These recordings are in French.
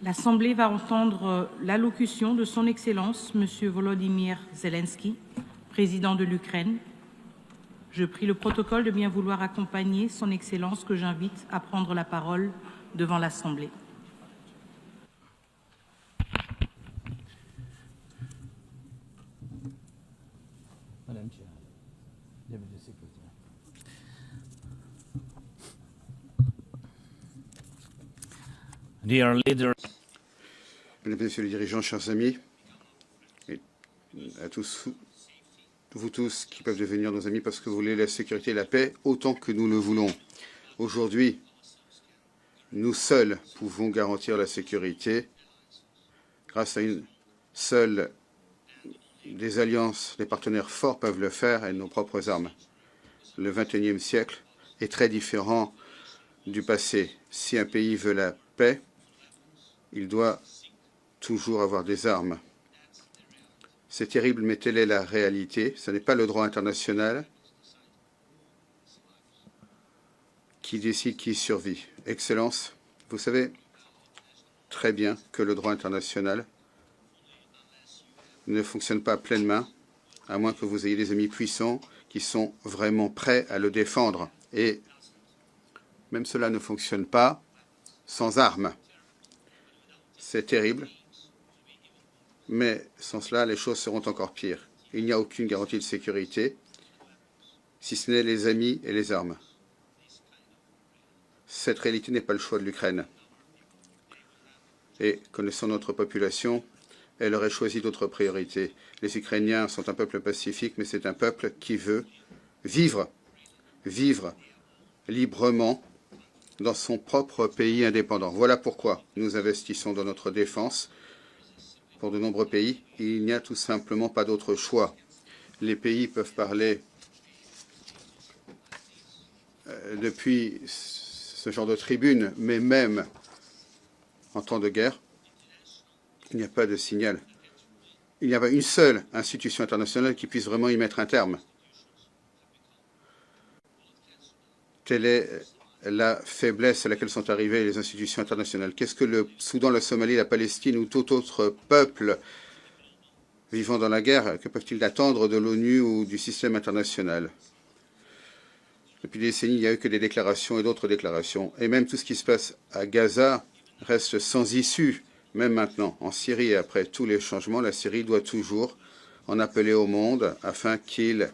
L'Assemblée va entendre l'allocution de Son Excellence, M. Volodymyr Zelensky, président de l'Ukraine. Je prie le protocole de bien vouloir accompagner Son Excellence, que j'invite à prendre la parole devant l'Assemblée. Madame Chair, député secrétaire. Dear leaders, Mesdames et Messieurs les dirigeants, chers amis, et à tous, vous tous qui peuvent devenir nos amis parce que vous voulez la sécurité et la paix autant que nous le voulons. Aujourd'hui, nous seuls pouvons garantir la sécurité grâce à une seule des alliances. Les partenaires forts peuvent le faire et nos propres armes. Le XXIe siècle est très différent du passé. Si un pays veut la paix, il doit toujours avoir des armes. C'est terrible, mais telle est la réalité. Ce n'est pas le droit international qui décide qui survit. Excellence, vous savez très bien que le droit international ne fonctionne pas pleinement, à moins que vous ayez des amis puissants qui sont vraiment prêts à le défendre. Et même cela ne fonctionne pas sans armes. C'est terrible. Mais sans cela, les choses seront encore pires. Il n'y a aucune garantie de sécurité, si ce n'est les amis et les armes. Cette réalité n'est pas le choix de l'Ukraine. Et connaissant notre population, elle aurait choisi d'autres priorités. Les Ukrainiens sont un peuple pacifique, mais c'est un peuple qui veut vivre librement dans son propre pays indépendant. Voilà pourquoi nous investissons dans notre défense. Pour de nombreux pays, il n'y a tout simplement pas d'autre choix. Les pays peuvent parler depuis ce genre de tribune, mais même en temps de guerre, il n'y a pas de signal. Il n'y a pas une seule institution internationale qui puisse vraiment y mettre un terme. Telle est la faiblesse à laquelle sont arrivées les institutions internationales. Qu'est-ce que le Soudan, la Somalie, la Palestine ou tout autre peuple vivant dans la guerre, que peuvent-ils attendre de l'ONU ou du système international? Depuis des décennies, il n'y a eu que des déclarations et d'autres déclarations. Et même tout ce qui se passe à Gaza reste sans issue. Même maintenant, en Syrie, et après tous les changements, la Syrie doit toujours en appeler au monde afin qu'il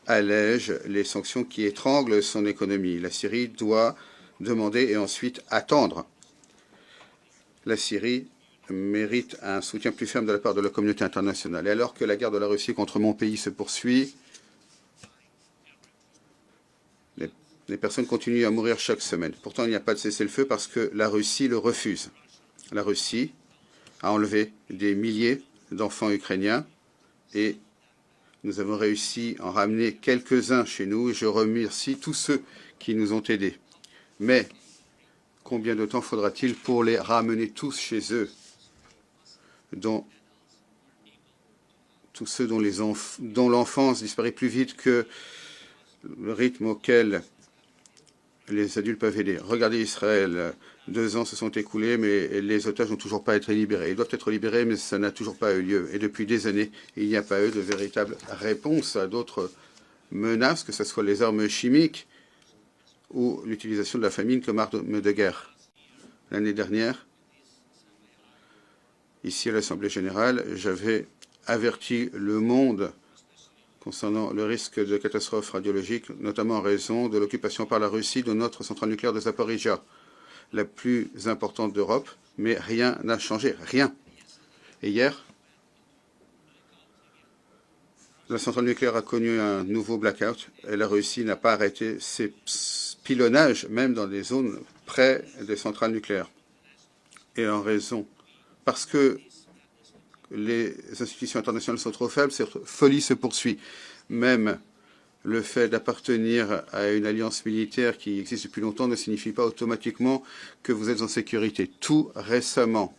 allège les sanctions qui étranglent son économie. La Syrie doit demander et ensuite attendre. La Syrie mérite un soutien plus ferme de la part de la communauté internationale. Et alors que la guerre de la Russie contre mon pays se poursuit, les personnes continuent à mourir chaque semaine. Pourtant, il n'y a pas de cessez-le-feu parce que la Russie le refuse. La Russie a enlevé des milliers d'enfants ukrainiens et nous avons réussi à en ramener quelques-uns chez nous et je remercie tous ceux qui nous ont aidés. Mais combien de temps faudra-t-il pour les ramener tous chez eux, tous ceux dont l'enfance disparaît plus vite que le rythme auquel les adultes peuvent aider. Regardez Israël, 2 ans se sont écoulés, mais les otages n'ont toujours pas été libérés. Ils doivent être libérés, mais ça n'a toujours pas eu lieu. Et depuis des années, il n'y a pas eu de véritable réponse à d'autres menaces, que ce soit les armes chimiques ou l'utilisation de la famine comme arme de guerre. L'année dernière, ici à l'Assemblée générale, j'avais averti le monde concernant le risque de catastrophe radiologique, notamment en raison de l'occupation par la Russie de notre centrale nucléaire de Zaporizhzhia, la plus importante d'Europe, mais rien n'a changé, rien. Et hier, la centrale nucléaire a connu un nouveau blackout et la Russie n'a pas arrêté ses pilonnages, même dans des zones près des centrales nucléaires. Et en raison, parce que les institutions internationales sont trop faibles, cette folie se poursuit. Même le fait d'appartenir à une alliance militaire qui existe depuis longtemps ne signifie pas automatiquement que vous êtes en sécurité. Tout récemment,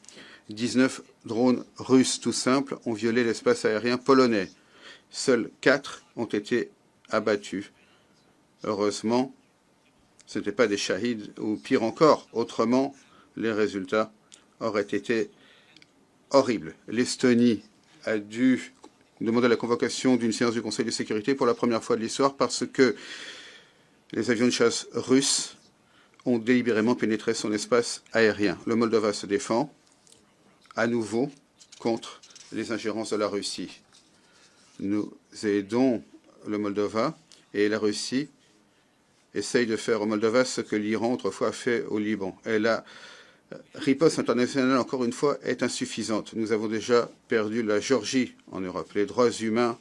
19 drones russes tout simples ont violé l'espace aérien polonais. Seuls 4 ont été abattus. Heureusement, ce n'étaient pas des shahids ou pire encore. Autrement, les résultats aurait été horrible. L'Estonie a dû demander la convocation d'une séance du Conseil de sécurité pour la première fois de l'histoire parce que les avions de chasse russes ont délibérément pénétré son espace aérien. Le Moldova se défend à nouveau contre les ingérences de la Russie. Nous aidons le Moldova et la Russie essaye de faire au Moldova ce que l'Iran autrefois a fait au Liban. Et la riposte internationale, encore une fois, est insuffisante. Nous avons déjà perdu la Géorgie en Europe. Les droits humains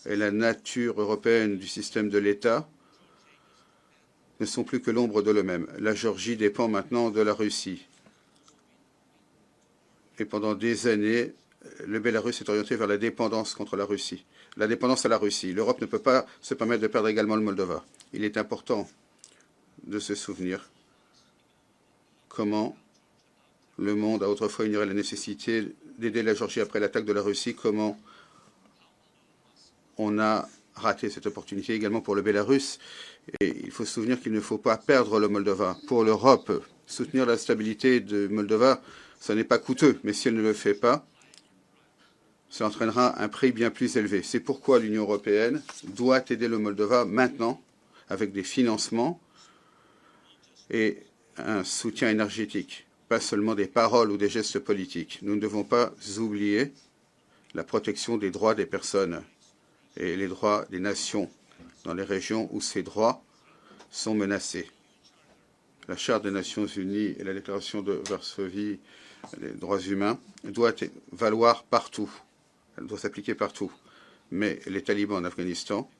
et la nature européenne du système de l'État ne sont plus que l'ombre de l'eux-mêmes. La Géorgie dépend maintenant de la Russie. Et pendant des années, le Bélarus est orienté vers la dépendance contre la Russie. La dépendance à la Russie. L'Europe ne peut pas se permettre de perdre également le Moldova. Il est important de se souvenir comment le monde a autrefois ignoré la nécessité d'aider la Géorgie après l'attaque de la Russie, comment on a raté cette opportunité également pour le Bélarus. Et il faut se souvenir qu'il ne faut pas perdre le Moldova. Pour l'Europe, soutenir la stabilité de Moldova, ça n'est pas coûteux, mais si elle ne le fait pas, ça entraînera un prix bien plus élevé. C'est pourquoi l'Union européenne doit aider le Moldova maintenant avec des financements et un soutien énergétique, pas seulement des paroles ou des gestes politiques. Nous ne devons pas oublier la protection des droits des personnes et les droits des nations dans les régions où ces droits sont menacés. La Charte des Nations Unies et la Déclaration de Varsovie des droits humains doit valoir partout. Elle doit s'appliquer partout. Mais les talibans en Afghanistan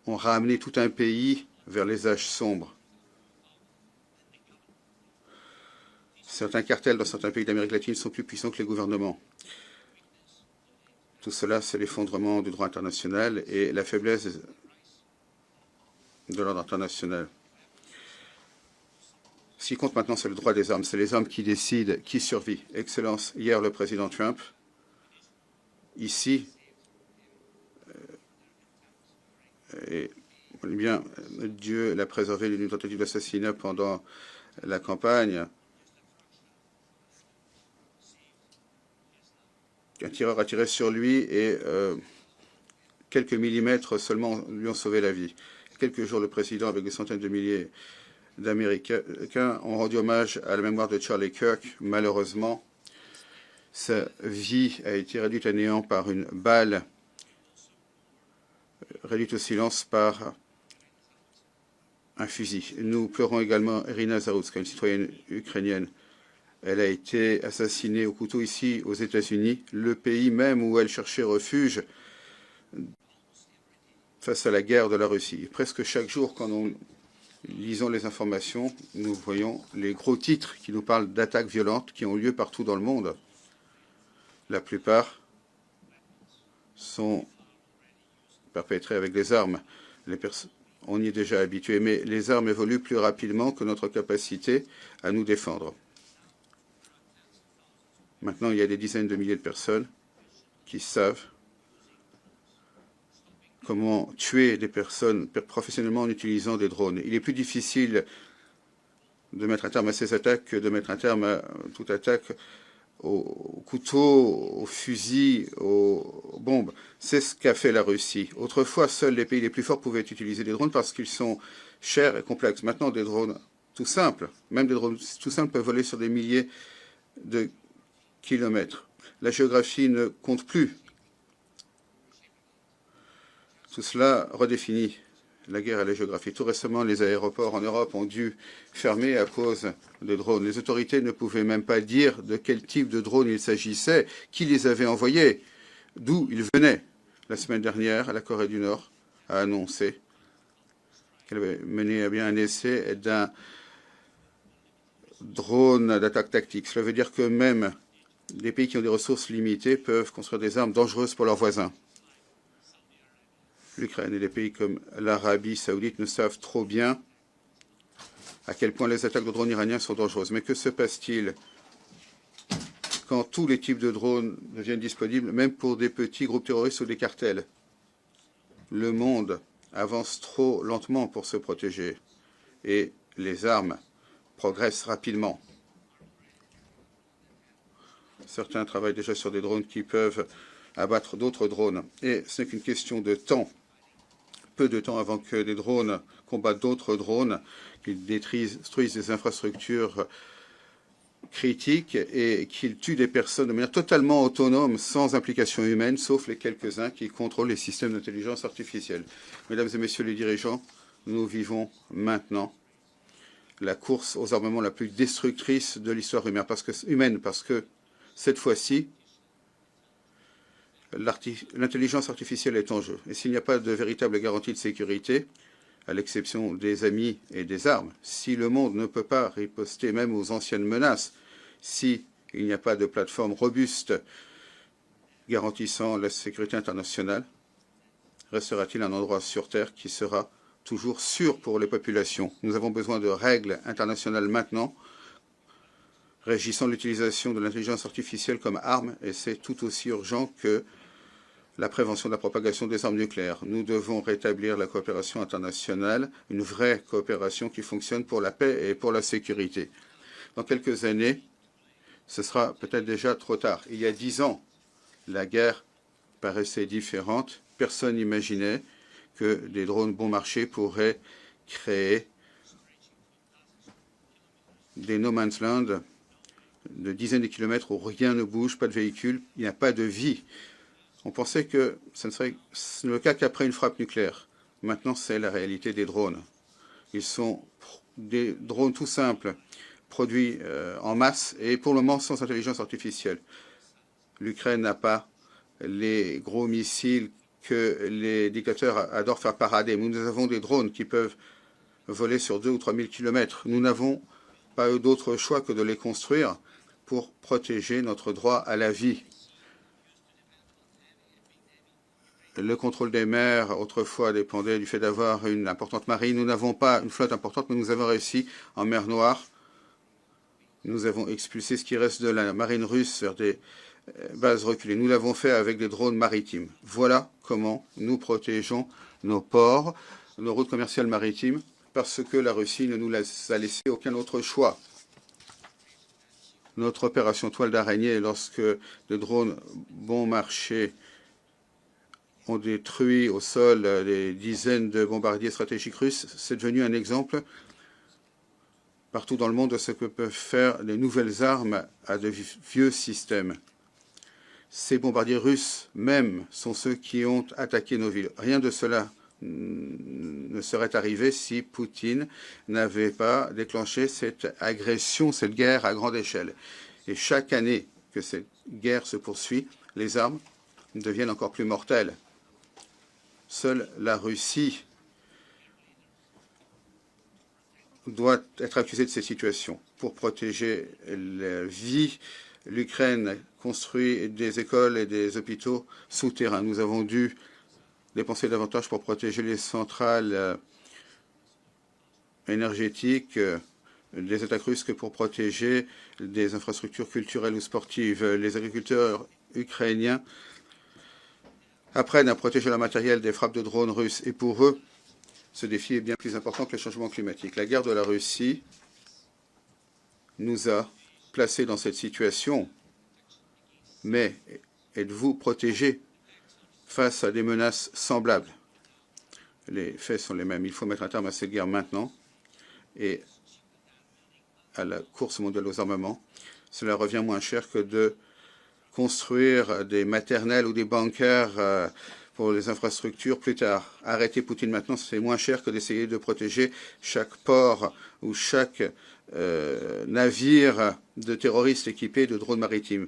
ont ramené tout un pays vers les âges sombres. Certains cartels dans certains pays d'Amérique latine sont plus puissants que les gouvernements. Tout cela, c'est l'effondrement du droit international et la faiblesse de l'ordre international. Ce qui compte maintenant, c'est le droit des armes. C'est les armes qui décident qui survit. Excellence, hier, le président Trump, ici, et bien, Dieu l'a préservé d'une tentative d'assassinat pendant la campagne. Un tireur a tiré sur lui et quelques millimètres seulement lui ont sauvé la vie. Quelques jours, le président, avec des centaines de milliers d'Américains, ont rendu hommage à la mémoire de Charlie Kirk. Malheureusement, sa vie a été réduite à néant par une balle, réduite au silence par un fusil. Nous pleurons également Irina Zarutska, une citoyenne ukrainienne. Elle a été assassinée au couteau ici aux États-Unis, le pays même où elle cherchait refuge face à la guerre de la Russie. Presque chaque jour, quand nous lisons les informations, nous voyons les gros titres qui nous parlent d'attaques violentes qui ont lieu partout dans le monde. La plupart sont perpétrées avec des armes. On y est déjà habitué, mais les armes évoluent plus rapidement que notre capacité à nous défendre. Maintenant, il y a des dizaines de milliers de personnes qui savent comment tuer des personnes professionnellement en utilisant des drones. Il est plus difficile de mettre un terme à ces attaques que de mettre un terme à toute attaque aux couteaux, aux fusils, aux bombes. C'est ce qu'a fait la Russie. Autrefois, seuls les pays les plus forts pouvaient utiliser des drones parce qu'ils sont chers et complexes. Maintenant, des drones tout simples, même des drones tout simples peuvent voler sur des milliers de kilomètres. La géographie ne compte plus. Tout cela redéfinit la guerre et la géographie. Tout récemment, les aéroports en Europe ont dû fermer à cause de drones. Les autorités ne pouvaient même pas dire de quel type de drone il s'agissait, qui les avait envoyés, d'où ils venaient. La semaine dernière, la Corée du Nord a annoncé qu'elle avait mené à bien un essai d'un drone d'attaque tactique. Cela veut dire que même des pays qui ont des ressources limitées peuvent construire des armes dangereuses pour leurs voisins. L'Ukraine et des pays comme l'Arabie saoudite ne savent trop bien à quel point les attaques de drones iraniens sont dangereuses. Mais que se passe-t-il quand tous les types de drones deviennent disponibles, même pour des petits groupes terroristes ou des cartels? Le monde avance trop lentement pour se protéger et les armes progresse rapidement. Certains travaillent déjà sur des drones qui peuvent abattre d'autres drones. Et ce n'est qu'une question de temps. Peu de temps avant que des drones combattent d'autres drones, qu'ils détruisent des infrastructures critiques et qu'ils tuent des personnes de manière totalement autonome, sans implication humaine, sauf les quelques-uns qui contrôlent les systèmes d'intelligence artificielle. Mesdames et messieurs les dirigeants, nous vivons maintenant la course aux armements la plus destructrice de l'histoire humaine, parce que cette fois-ci, l'intelligence artificielle est en jeu. Et s'il n'y a pas de véritable garantie de sécurité, à l'exception des amis et des armes, si le monde ne peut pas riposter même aux anciennes menaces, s'il n'y a pas de plateforme robuste garantissant la sécurité internationale, restera-t-il un endroit sur Terre qui sera toujours sûr pour les populations? Nous avons besoin de règles internationales maintenant, régissant l'utilisation de l'intelligence artificielle comme arme, et c'est tout aussi urgent que la prévention de la propagation des armes nucléaires. Nous devons rétablir la coopération internationale, une vraie coopération qui fonctionne pour la paix et pour la sécurité. Dans quelques années, ce sera peut-être déjà trop tard. Il y a 10 ans, la guerre paraissait différente. Personne n'imaginait que des drones bon marché pourraient créer des no man's land de dizaines de kilomètres où rien ne bouge, pas de véhicules, il n'y a pas de vie. On pensait que ce ne serait le cas qu'après une frappe nucléaire. Maintenant, c'est la réalité des drones. Ils sont des drones tout simples, produits en masse et pour le moment sans intelligence artificielle. L'Ukraine n'a pas les gros missiles que les dictateurs adorent faire parader. Nous avons des drones qui peuvent voler sur 2 ou 3 000 kilomètres. Nous n'avons pas eu d'autre choix que de les construire pour protéger notre droit à la vie. Le contrôle des mers, autrefois, dépendait du fait d'avoir une importante marine. Nous n'avons pas une flotte importante, mais nous avons réussi en mer Noire. Nous avons expulsé ce qui reste de la marine russe vers des bases reculées. Nous l'avons fait avec des drones maritimes. Voilà comment nous protégeons nos ports, nos routes commerciales maritimes, parce que la Russie ne nous a laissé aucun autre choix. Notre opération toile d'araignée, lorsque des drones bon marché ont détruit au sol des dizaines de bombardiers stratégiques russes, c'est devenu un exemple partout dans le monde de ce que peuvent faire les nouvelles armes à de vieux systèmes. Ces bombardiers russes même sont ceux qui ont attaqué nos villes. Rien de cela ne serait arrivé si Poutine n'avait pas déclenché cette agression, cette guerre à grande échelle. Et chaque année que cette guerre se poursuit, les armes deviennent encore plus mortelles. Seule la Russie doit être accusée de ces situations. Pour protéger la vie, l'Ukraine construit des écoles et des hôpitaux souterrains. Nous avons dû dépenser davantage pour protéger les centrales énergétiques des attaques russes que pour protéger des infrastructures culturelles ou sportives. Les agriculteurs ukrainiens apprennent à protéger leur matériel des frappes de drones russes. Et pour eux, ce défi est bien plus important que le changement climatique. La guerre de la Russie nous a placés dans cette situation. Mais êtes-vous protégés face à des menaces semblables? Les faits sont les mêmes. Il faut mettre un terme à cette guerre maintenant et à la course mondiale aux armements. Cela revient moins cher que de construire des maternelles ou des bunkers pour les infrastructures plus tard. Arrêter Poutine maintenant, c'est moins cher que d'essayer de protéger chaque port ou chaque navire de terroristes équipés de drones maritimes.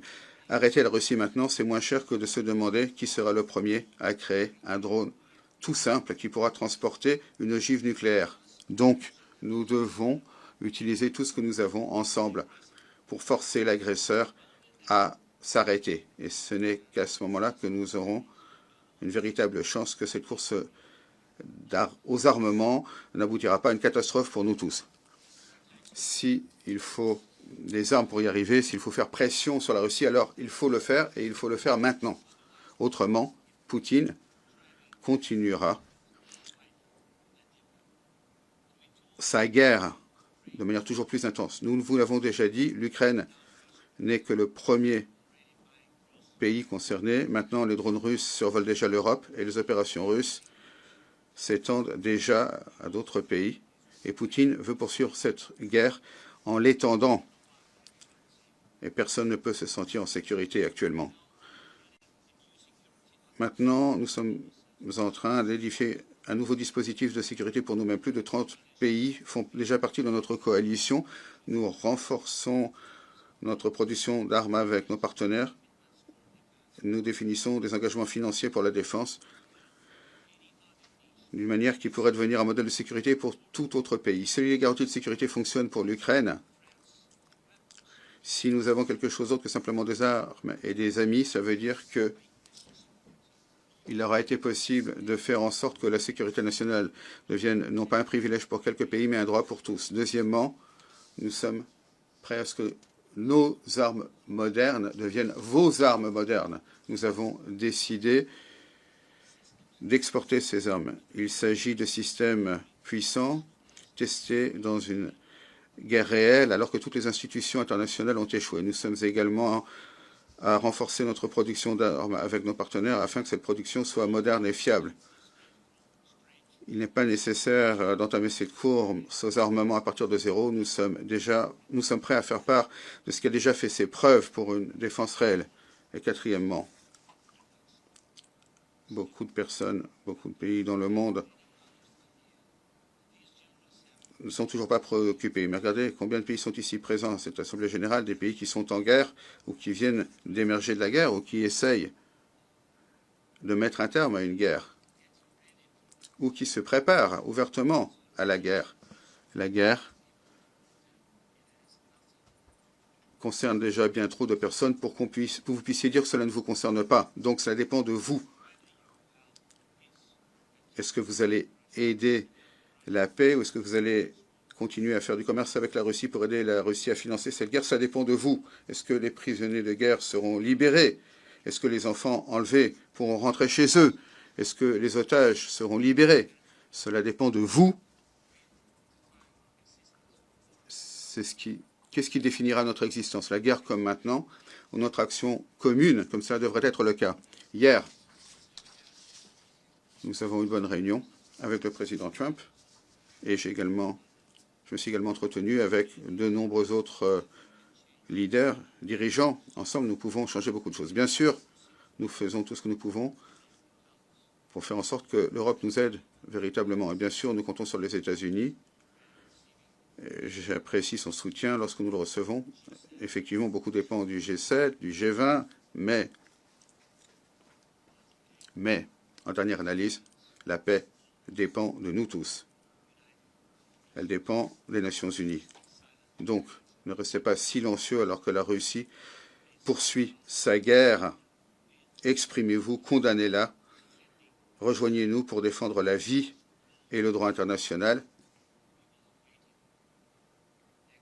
Arrêter la Russie maintenant, c'est moins cher que de se demander qui sera le premier à créer un drone tout simple qui pourra transporter une ogive nucléaire. Donc, nous devons utiliser tout ce que nous avons ensemble pour forcer l'agresseur à s'arrêter. Et ce n'est qu'à ce moment-là que nous aurons une véritable chance que cette course aux armements n'aboutira pas à une catastrophe pour nous tous. S'il faut des armes pour y arriver, s'il faut faire pression sur la Russie, alors il faut le faire et il faut le faire maintenant. Autrement, Poutine continuera sa guerre de manière toujours plus intense. Nous vous l'avons déjà dit, l'Ukraine n'est que le premier pays concerné. Maintenant, les drones russes survolent déjà l'Europe et les opérations russes s'étendent déjà à d'autres pays. Et Poutine veut poursuivre cette guerre en l'étendant. Et personne ne peut se sentir en sécurité actuellement. Maintenant, nous sommes en train d'édifier un nouveau dispositif de sécurité pour nous-mêmes. Plus de 30 pays font déjà partie de notre coalition. Nous renforçons notre production d'armes avec nos partenaires. Nous définissons des engagements financiers pour la défense d'une manière qui pourrait devenir un modèle de sécurité pour tout autre pays. Si les garanties de sécurité fonctionnent pour l'Ukraine, si nous avons quelque chose d'autre que simplement des armes et des amis, ça veut dire que il aura été possible de faire en sorte que la sécurité nationale devienne non pas un privilège pour quelques pays, mais un droit pour tous. Deuxièmement, nous sommes prêts à ce que nos armes modernes deviennent vos armes modernes. Nous avons décidé d'exporter ces armes. Il s'agit de systèmes puissants, testés dans une guerre réelle, alors que toutes les institutions internationales ont échoué. Nous sommes également à renforcer notre production d'armes avec nos partenaires afin que cette production soit moderne et fiable. Il n'est pas nécessaire d'entamer cette course aux armements à partir de zéro. Nous sommes prêts à faire part de ce qui a déjà fait ses preuves pour une défense réelle. Et quatrièmement, beaucoup de personnes, beaucoup de pays dans le monde ne sont toujours pas préoccupés. Mais regardez combien de pays sont ici présents à cette Assemblée générale, des pays qui sont en guerre ou qui viennent d'émerger de la guerre ou qui essayent de mettre un terme à une guerre ou qui se préparent ouvertement à la guerre. La guerre concerne déjà bien trop de personnes pour que vous puissiez dire que cela ne vous concerne pas. Donc cela dépend de vous. Est-ce que vous allez aider la paix ou est-ce que vous allez continuer à faire du commerce avec la Russie pour aider la Russie à financer cette guerre? Ça dépend de vous. Est-ce que les prisonniers de guerre seront libérés? Est-ce que les enfants enlevés pourront rentrer chez eux? Est-ce que les otages seront libérés? Cela dépend de vous. Qu'est-ce qui définira notre existence? La guerre comme maintenant, ou notre action commune, comme cela devrait être le cas? Hier, nous avons eu une bonne réunion avec le président Trump et je me suis également entretenu avec de nombreux autres leaders, dirigeants. Ensemble, nous pouvons changer beaucoup de choses. Bien sûr, nous faisons tout ce que nous pouvons pour faire en sorte que l'Europe nous aide véritablement. Et bien sûr, nous comptons sur les États-Unis. J'apprécie son soutien lorsque nous le recevons. Effectivement, beaucoup dépend du G7, du G20, mais en dernière analyse, la paix dépend de nous tous. Elle dépend des Nations Unies. Donc, ne restez pas silencieux alors que la Russie poursuit sa guerre. Exprimez-vous, condamnez-la. Rejoignez-nous pour défendre la vie et le droit international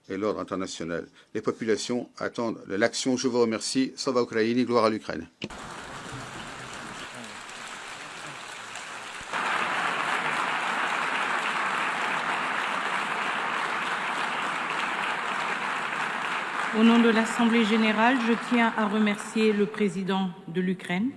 et l'ordre international. Les populations attendent l'action. Je vous remercie. Slava Ukraini, gloire à l'Ukraine. Au nom de l'Assemblée générale, je tiens à remercier le président de l'Ukraine,